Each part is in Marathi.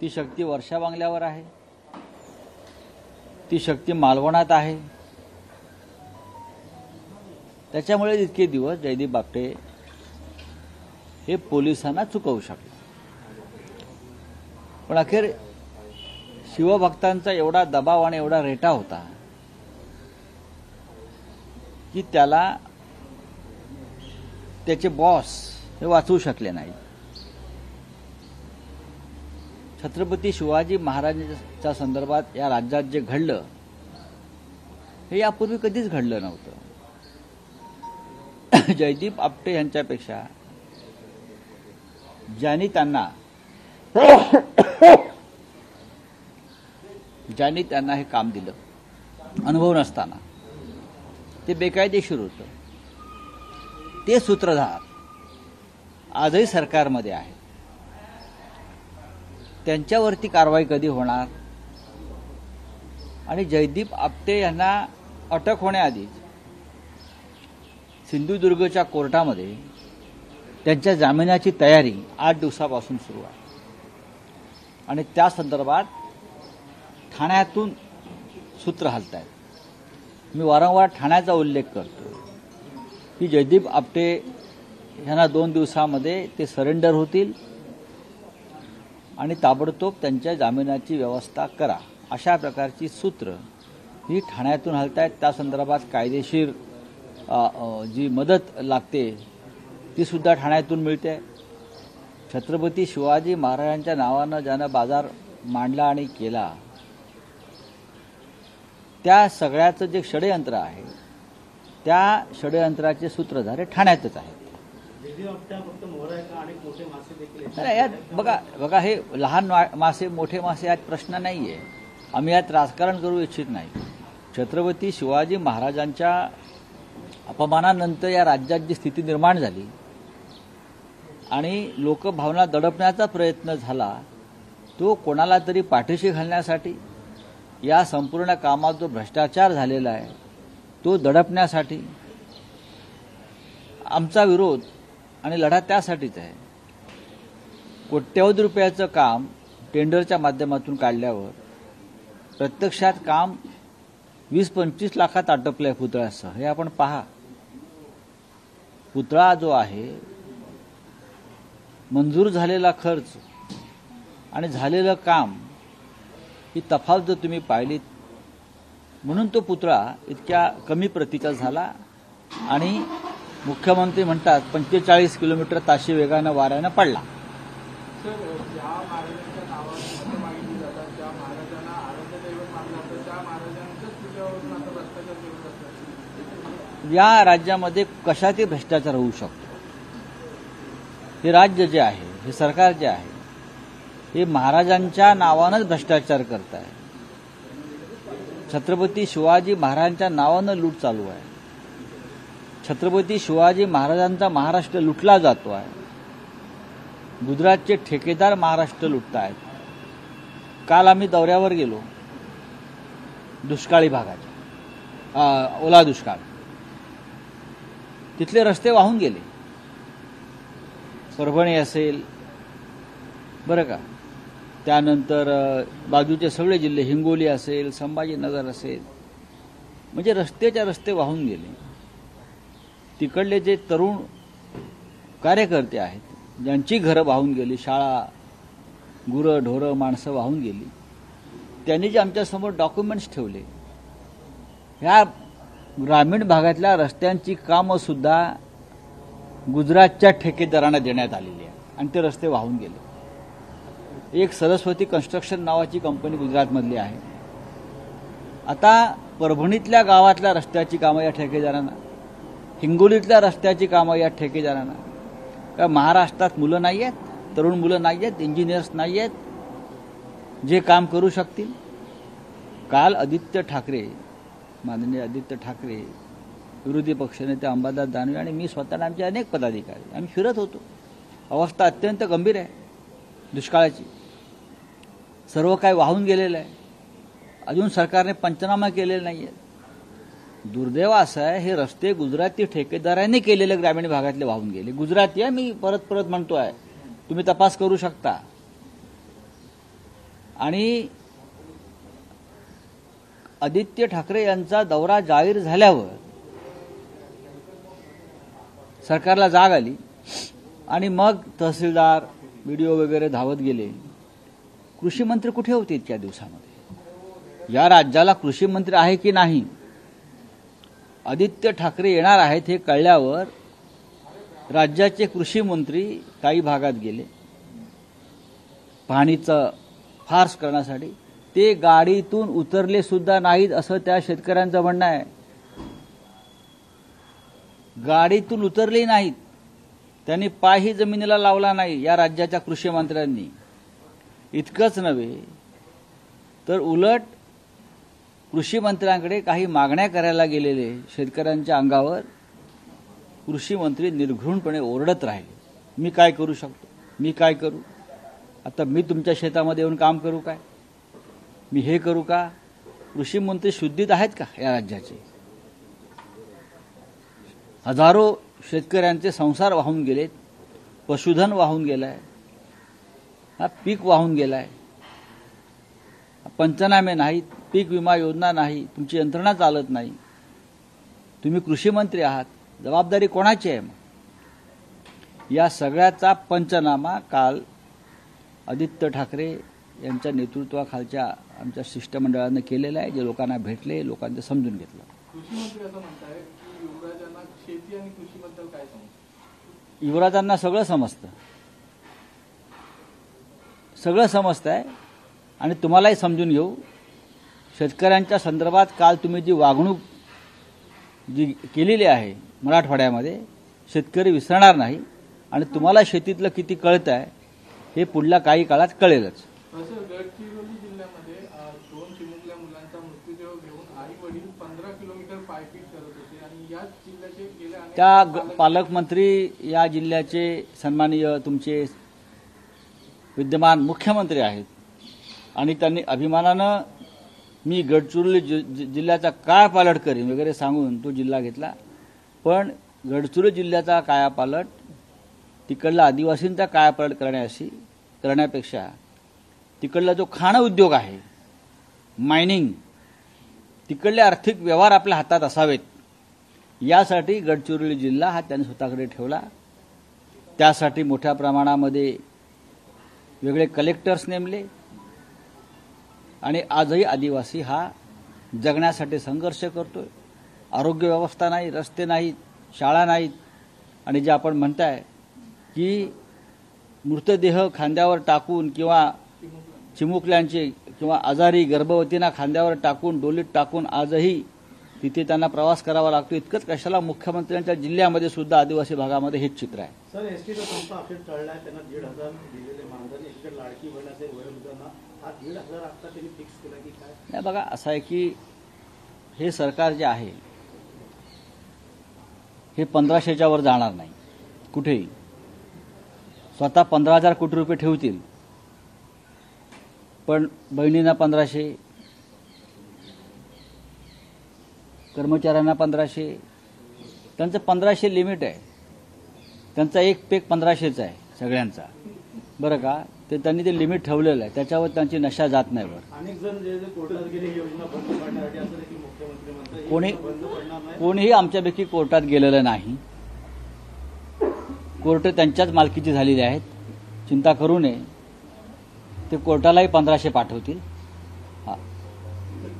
ती शक्ती वर्षा बंगल्यावर आहे, ती शक्ती मालवणात आहे. त्याच्यामुळे इतके दिवस जयदीप बापटे हे पोलिसांना चुकवू शकले. पण अखेर शिवभक्तांचा एवढा दबाव आणि एवढा रेटा होता की त्याला त्याचे बॉस हे वाचवू शकले नाही. छत्रपती शिवाजी महाराजांच्या संदर्भात या राज्यात जे घडलं हे यापूर्वी कधीच घडलं नव्हतं. जयदीप आपटे यांच्यापेक्षा ज्यांनी त्यांना हे काम दिलं अनुभव नसताना, ते बेकायदेशीर होतं, ते सूत्रधार आजही सरकारमध्ये आहे. त्यांच्यावरती कारवाई कधी होणार? आणि जयदीप आपटे यांना अटक होण्याआधीच सिंधुदुर्गच्या कोर्टामध्ये त्यांच्या जामिनाची तयारी 8 दिवसापासून सुरू आहे. आणि त्या संदर्भात ठाण्यातून सूत्र हलतायत. मी वारंवार ठाण्याचा उल्लेख करतो की जयदीप आपटे यांना 2 दिवसामध्ये ते सरेंडर होतील आणि ताबडतोब त्यांच्या जामिनाची व्यवस्था करा, अशा प्रकारची सूत्र ही ठाण्यातून हलतायत. त्या संदर्भात कायदेशीर जी मदत लागते ती सुद्धा ठाण्यातून मिळते. छत्रपती शिवाजी महाराजांच्या नावानं ज्यानं बाजार मांडला आणि केला, त्या सगळ्याचं जे षडयंत्र आहे त्या षडयंत्राचे सूत्रधार हे ठाण्यातच आहेत. यात बघा हे लहान मासे मोठे मासे यात प्रश्न नाहीये. आम्ही यात राजकारण करू इच्छित नाही. छत्रपती शिवाजी महाराजांच्या अपमानानंतर या राज्यात जी स्थिती निर्माण झाली आणि लोकभावना दडपण्याचा प्रयत्न झाला, तो कोणाला तरी पाठीशी घालण्यासाठी, या संपूर्ण कामात जो भ्रष्टाचार झालेला आहे तो दडपण्यासाठी आमचा विरोध आणि लढा त्यासाठीच आहे. कोट्यवधी रुपयाचं काम टेंडरच्या माध्यमातून काढल्यावर प्रत्यक्षात काम 20-25 लाखात आटपलंय पुतळ्यासह. हे आपण पहा. पुतळा जो आहे, मंजूर झालेला खर्च आणि झालेलं काम ही तफावत जर तुम्ही पाहिलीत, म्हणून तो पुतळा इतक्या कमी प्रतीचा झाला. आणि मुख्यमंत्री म्हणतात 45 किलोमीटर ताशी वेगानं वाऱ्यानं पडला. या राज्यामध्ये कशातही भ्रष्टाचार होऊ शकतो. हे राज्य जे आहे, हे सरकार जे आहे, हे महाराजांच्या नावानंच भ्रष्टाचार करत आहे. छत्रपती शिवाजी महाराजांच्या नावानं लूट चालू आहे. छत्रपती शिवाजी महाराजांचा महाराष्ट्र लुटला जातो आहे. गुजरातचे ठेकेदार महाराष्ट्र लुटतायत. काल आम्ही दौऱ्यावर गेलो दुष्काळी भागाच्या, ओला दुष्काळ. तिथले रस्ते वाहून गेले. परभणी असेल बरं का, त्यानंतर बाजूचे सगळे जिल्हे, हिंगोली असेल, संभाजीनगर असेल, म्हणजे रस्तेच्या रस्ते वाहून गेले. तिकडले जे तरुण कार्यकर्ते आहेत, ज्यांची घरं वाहून गेली, शाळा, गुरं ढोरं माणसं वाहून गेली, त्यांनी जे आमच्यासमोर डॉक्युमेंट्स ठेवले, ह्या ग्रामीण भागातल्या रस्त्यांची कामं सुद्धा गुजरातच्या ठेकेदारांना देण्यात आलेली आहे आणि ते रस्ते वाहून गेले. एक सरस्वती कन्स्ट्रक्शन नावाची कंपनी गुजरातमधली आहे. आता परभणीतल्या गावातल्या रस्त्याची कामं या ठेकेदारांना, हिंगोलीतल्या रस्त्याची कामं या ठेकेदारांना. का महाराष्ट्रात मुलं नाही आहेत, तरुण मुलं नाही आहेत, इंजिनियर्स नाही आहेत जे काम करू शकतील? काल माननीय आदित्य ठाकरे, विरोधी पक्षनेते अंबादास दानवे आणि मी स्वतः आमचे अनेक पदाधिकारी आम्ही फिरत होतो. अवस्था अत्यंत गंभीर आहे दुष्काळाची. सर्व काय वाहून गेलेलं आहे. अजून सरकारने पंचनामा केलेला नाही आहे. दुर्दैव असं आहे, हे रस्ते गुजराती ठेकेदारांनी केलेले ग्रामीण भागातले वाहून गेले. गुजराती आहे, मी परत म्हणतो आहे, तुम्ही तपास करू शकता. आणि आदित्य ठाकरे यांचा दौरा जाहीर झाल्यावर सरकारला जाग आली आणि मग तहसीलदार व्हिडिओ वगैरे धावत गेले. कृषी मंत्री कुठे होते इतक्या दिवसामध्ये? या राज्याला कृषी मंत्री आहे की नाही? आदित्य ठाकरे येणार आहेत हे कळल्यावर राज्याचे कृषी मंत्री काही भागात गेले पाहणीचं फार्स करण्यासाठी. ते गाडीतून उतरले सुद्धा नाहीत असं त्या शेतकऱ्यांचं म्हणणं आहे. गाडीतून उतरले नाहीत, त्यांनी पायही जमिनीला लावला नाही या राज्याच्या कृषी मंत्र्यांनी. इतकंच नव्हे तर उलट कृषी मंत्र्यांकडे काही मागण्या करायला गेलेले शेतकऱ्यांच्या अंगावर कृषी मंत्री निर्घृणपणे ओरडत राहिले. मी काय करू शकतो? मी काय करू? आता मी तुमच्या शेतामध्ये येऊन काम करू काय? मी हे करू का? कृषी मंत्री शुद्धीत आहेत का या राज्याचे? हजारो शेतकऱ्यांचे संसार वाहून गेलेत, पशुधन वाहून गेलाय, पीक वाहून गेलाय, पंचनामे नाहीत, पीक विमा योजना नाही, तुमची यंत्रणा चालत नाही. तुम्ही कृषी मंत्री आहात, जबाबदारी कोणाची आहे? या सगळ्याचा पंचनामा काल आदित्य ठाकरे यांच्या नेतृत्वाखालच्या आमच्या शिष्टमंडळानं केलेला आहे. जे लोकांना भेटले, लोकांचं समजून घेतलं. कृषी मंत्री असं म्हणताय की युवराजांना शेती आणि कृषीबद्दल काय समजतं? युवराजांना सगळं समजतं, सगळं समजतंय आणि तुम्हालाही समजून घेऊ. शेतकऱ्यांच्या संदर्भात काल तुम्ही जी वागणूक जी केलेली आहे मराठवाड्यामध्ये, शेतकरी विसरणार नाही आणि तुम्हाला शेतीतलं किती कळत आहे हे पुढल्या काही काळात कळेलच. गडचिरोली जिल्ह्यामध्ये 2 चिमुकल्या मुलांचा मृतदेह घेऊन आई वडील 15 किलोमीटर पायपीट करत होते आणि याच जिल्ह्याचे गेल्या त्या पालकमंत्री या जिल्ह्याचे सन्माननीय तुमचे विद्यमान मुख्यमंत्री आहेत आणि त्यांनी अभिमानानं मी गडचिरोली जिल्ह्याचा कायापालट करीन वगैरे सांगून तो जिल्हा घेतला. पण गडचिरोली जिल्ह्याचा कायापालट तिकडला आदिवासींचा कायापालट करण्यापेक्षा तिकडला जो खाण उद्योग आहे, मायनिंग, तिकडले आर्थिक व्यवहार आपल्या हातात असावेत यासाठी गडचिरोली जिल्हा हा त्यांनी स्वतःकडे ठेवला. त्यासाठी मोठ्या प्रमाणामध्ये वेगळे कलेक्टर्स नेमले आणि आजही आदिवासी हा जगण्यासाठी संघर्ष करतोय. आरोग्य व्यवस्था नाही, रस्ते नाहीत, शाळा नाहीत आणि जे आपण म्हणताय की मृतदेह खांद्यावर टाकून किंवा चिमुकल्यांचे किंवा आजारी गर्भवतींना खांद्यावर टाकून डोलीत टाकून आजही तिथे त्यांना प्रवास करावा लागतो. इतकंच कशाला मुख्यमंत्र्यांच्या जिल्ह्यामध्ये सुद्धा आदिवासी भागामध्ये हेच चित्र आहे. सर, एसटीचा संप अखेर टळलाय. त्यांना 1,500 दिलेले मानधन, एकीकडे लाडकी बहीण असेल, वयोवृद्धांना हा 1,500 आता त्यांनी फिक्स केला की काय? नाही बघा, असं आहे की हे सरकार जे आहे हे 1500च्या वर जाणार नाही कुठेही. स्वतः 15,000 कोटी रुपये ठेवतील, पण बहिणींना 1500, कर्मचाऱ्यांना 1500, त्यांचं 1500 लिमिट आहे. त्यांचा एक पेक 1500चा आहे सगळ्यांचा, बरं का? ते त्यांनी ते लिमिट ठेवलेलं आहे, त्याच्यावर त्यांची नशा जात नाही. बरं, अनेक जण जे कोर्टात गेले योजना बंद पडण्यासाठी असं देखील मुख्यमंत्री म्हणतात. कोणीही आमच्यापैकी कोर्टात गेलेलं नाही. कोर्ट त्यांच्याच मालकीची झालेली आहेत, चिंता करू नये. ते कोर्टालाही 1500 पाठवतील. हा,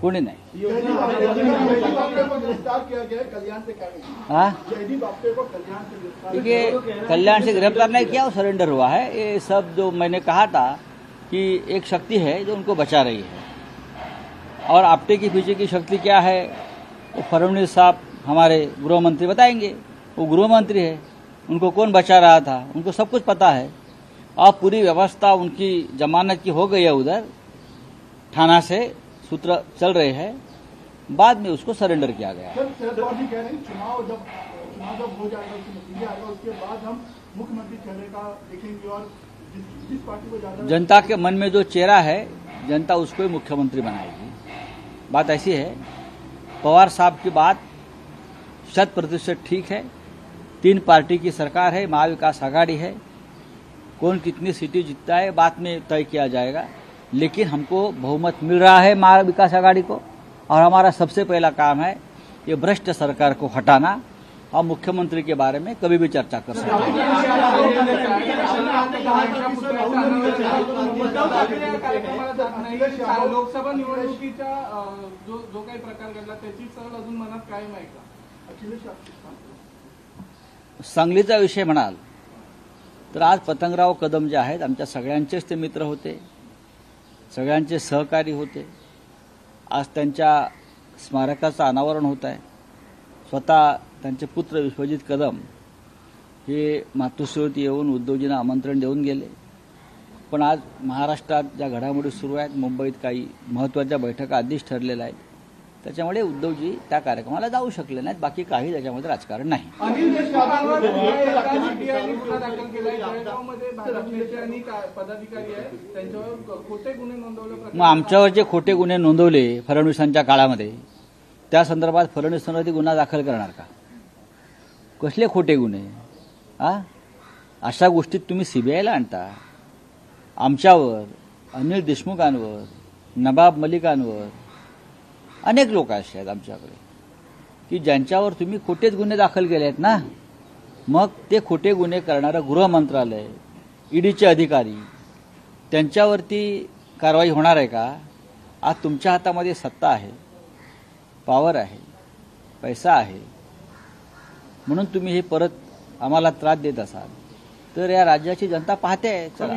कोणी नाही. हाँ, देखिए, कल्याण से गिरफ्तार नहीं किया, वो सरेंडर हुआ है. ये सब जो मैंने कहा था कि एक शक्ति है जो उनको बचा रही है, और आपटे के पीछे की शक्ति क्या है वो फडणवीस साहब हमारे गृह मंत्री बताएंगे. वो गृह मंत्री है, उनको कौन बचा रहा था उनको सब कुछ पता है. और पूरी व्यवस्था उनकी जमानत की हो गई है, उधर थाना से सूत्र चल रहे हैं. बाद में उसको सरेंडर किया गया. शरद पवार जी कह रहे हैं चुनाव जब हो जाएगा, उसके नतीजे आएगा, उसके बाद हम मुख्यमंत्री चेहरे का देखेंगे और जिस पार्टी को ज्यादा जनता के मन में जो चेहरा है जनता उसको ही मुख्यमंत्री बनाएगी. बात ऐसी है, पवार साहब की बात 100% ठीक है. 3 पार्टी की सरकार है, महाविकास आघाड़ी है. कौन कितनी सीटें जीतता है बाद में तय किया जाएगा. लेकिन हमको बहुमत मिल रहा है महाविकास विकास आघाड़ी को, और हमारा सबसे पहला काम है ये भ्रष्ट सरकार को हटाना। हम मुख्यमंत्री के बारे में कभी भी चर्चा कर सकते हैं। लोकसभा निवडणुकीचा जो काही प्रकार घडला त्याची सहल अजून मनात कायम आहे का? सांगलीचा विषय म्हणाल तर आज पतंगराव कदम जे आहेत आमच्या सगळ्यांचेच ते मित्र होते, सगळ्यांचे सहकारी होते। आज त्यांच्या स्मारकाचं अनावरण होत आहे। स्वतः त्यांचे पुत्र विश्वजित कदम हे मातोश्रीवरती येऊन उद्धवजींना आमंत्रण देऊन गेले। पण आज महाराष्ट्रात ज्या घडामोडी सुरू आहेत, मुंबईत काही महत्त्वाच्या बैठका आधीच ठरलेल्या आहेत, त्याच्यामुळे उद्धवजी त्या कार्यक्रमाला जाऊ शकले नाहीत। बाकी काही त्याच्यामध्ये राजकारण नाही। अनिल देशमुखांवर सीबीआयने गुन्हा दाखल केलाय। जळगावमध्ये भाजप नेते आणि पदाधिकारी आहेत, त्यांच्यावर खोटे गुन्हे नोंदवले। मग आमच्यावर जे खोटे गुन्हे नोंदवले फडणवीसांच्या काळामध्ये, त्या संदर्भात फडणवीसांवरती गुन्हा दाखल करणार का? कसले खोटे गुन्हे? अशा गोष्टीत तुम्ही सीबीआयला आणता। आमच्यावर, अनिल देशमुखांवर, नवाब मलिकांवर अनेक लोक असे आहेत आमच्याकडे की ज्यांच्यावर तुम्ही खोटेच गुन्हे दाखल केले आहेत ना। मग ते खोटे गुन्हे करणारं गृह मंत्रालय, ईडीचे अधिकारी, त्यांच्यावरती कारवाई होणार आहे का? आज तुमच्या हातामध्ये सत्ता आहे, पॉवर आहे, पैसा आहे, म्हणून तुम्ही हे परत आम्हाला त्रास देत असाल तर या राज्याची जनता पाहते आहे। चला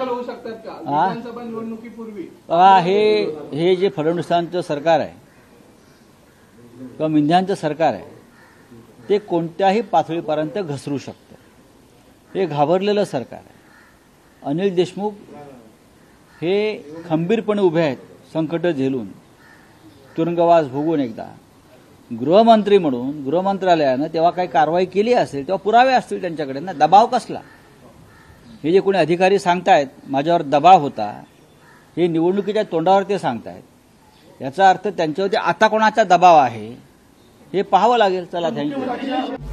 होऊ शकतात का विधानसभा निवडणुकीपूर्वी? हे जे फडणवीसांचं सरकार आहे किंवा मिंध्यांचं सरकार आहे ते कोणत्याही पातळीपर्यंत घसरू शकतं। हे घाबरलेलं सरकार आहे। अनिल देशमुख हे खंबीरपणे उभे आहेत, संकट झेलून, तुरुंगवास भोगून। एकदा गृहमंत्री म्हणून गृहमंत्रालयानं तेव्हा काही कारवाई केली असेल तेव्हा पुरावे असतील त्यांच्याकडे ना। दबाव कसला? हे जे कोणी अधिकारी सांगतायत माझ्यावर दबाव होता, हे निवडणुकीच्या तोंडावर ते सांगतायत, याचा अर्थ त्यांच्यावरती आता कोणाचा दबाव आहे हे पाहावं लागेल। चला, थँक्यू।